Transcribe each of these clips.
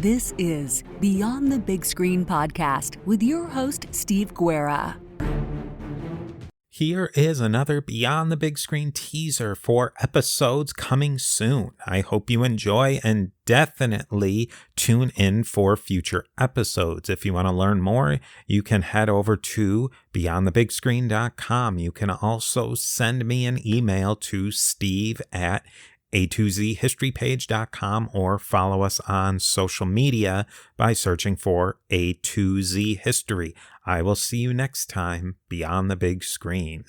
This is Beyond the Big Screen podcast with your host, Steve Guerra. Here is another Beyond the Big Screen teaser for episodes coming soon. I hope you enjoy and definitely tune in for future episodes. If you want to learn more, you can head over to beyondthebigscreen.com. You can also send me an email to steve@a2zhistorypage.com or follow us on social media by searching for A2Z History. I will see you next time beyond the big screen.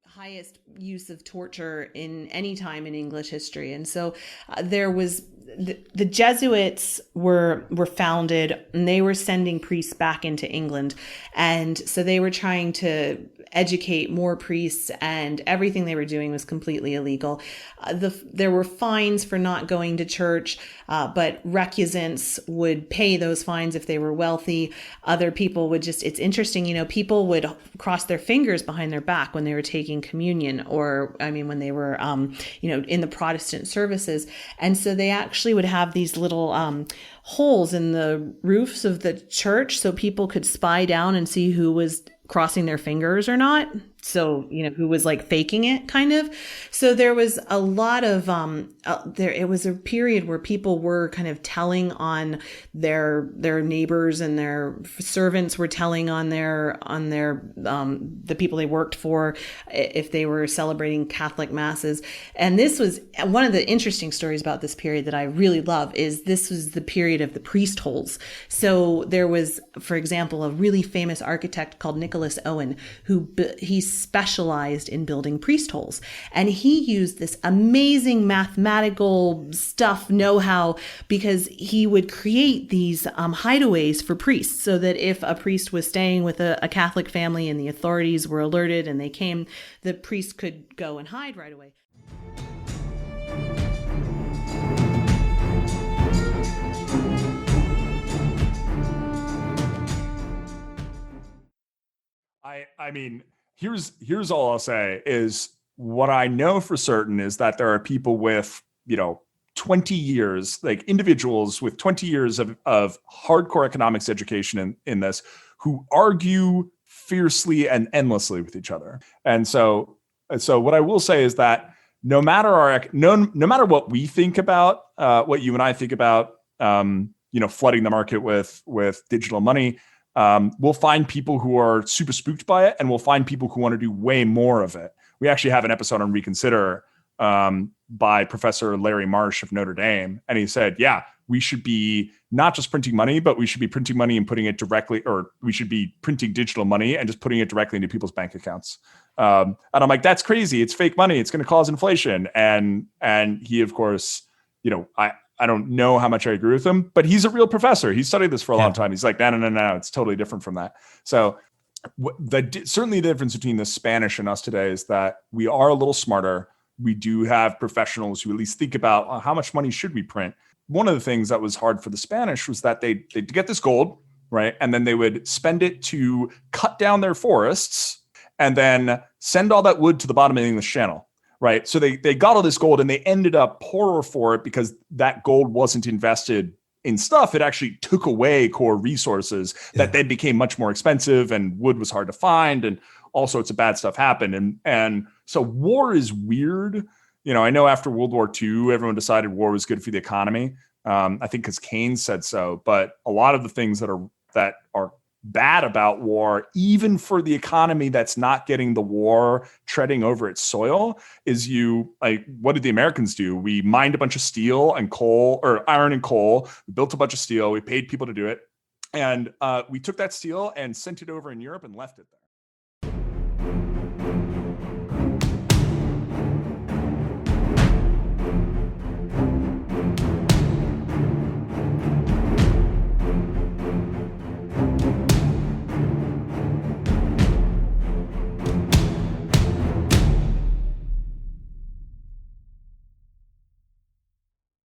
Highest use of torture in any time in English history. And so there was the Jesuits were founded, and they were sending priests back into England. And so they were trying to educate more priests, and everything they were doing was completely illegal. There were fines for not going to church, but recusants would pay those fines if they were wealthy. Other people would just, it's interesting, people would cross their fingers behind their back when they were taking communion, or, when they were, in the Protestant services. And so they actually would have these little holes in the roofs of the church so people could spy down and see who was crossing their fingers or not. So, who was like faking it kind of. So there was a lot of, it was a period where people were kind of telling on their neighbors, and their servants were telling on the people they worked for if they were celebrating Catholic masses. And this was one of the interesting stories about this period that I really love, is this was the period of the priest holes. So there was, for example, a really famous architect called Nicholas Owen, he specialized in building priest holes. And he used this amazing mathematical know-how, because he would create these hideaways for priests, so that if a priest was staying with a Catholic family and the authorities were alerted and they came, the priest could go and hide right away. Here's all I'll say is, what I know for certain is that there are people with, 20 years, like individuals with 20 years of hardcore economics education in this, who argue fiercely and endlessly with each other. And so what I will say is that no matter what we think about, what you and I think about, flooding the market with digital money, we'll find people who are super spooked by it, and we'll find people who want to do way more of it. We actually have an episode on Reconsider by Professor Larry Marsh of Notre Dame. And he said, yeah, we should be not just printing money, but we should be printing money and putting it directly, or we should be printing digital money and just putting it directly into people's bank accounts. And I'm like, that's crazy. It's fake money. It's going to cause inflation. And he, of course, I don't know how much I agree with him, but he's a real professor. He studied this for a long time. He's like, no, it's totally different from that. So certainly the difference between the Spanish and us today is that we are a little smarter. We do have professionals who at least think about how much money should we print. One of the things that was hard for the Spanish was that they'd get this gold, right? And then they would spend it to cut down their forests and then send all that wood to the bottom of the English Channel. Right. So they got all this gold, and they ended up poorer for it because that gold wasn't invested in stuff. It actually took away core resources that then became much more expensive, and wood was hard to find, and all sorts of bad stuff happened. And so war is weird. I know after World War II, everyone decided war was good for the economy. I think because Keynes said so. But a lot of the things that are bad about war, even for the economy that's not getting the war treading over its soil, is what did the Americans do? We mined a bunch of steel and coal, or iron and coal. We built a bunch of steel. We paid people to do it. And we took that steel and sent it over in Europe and left it there.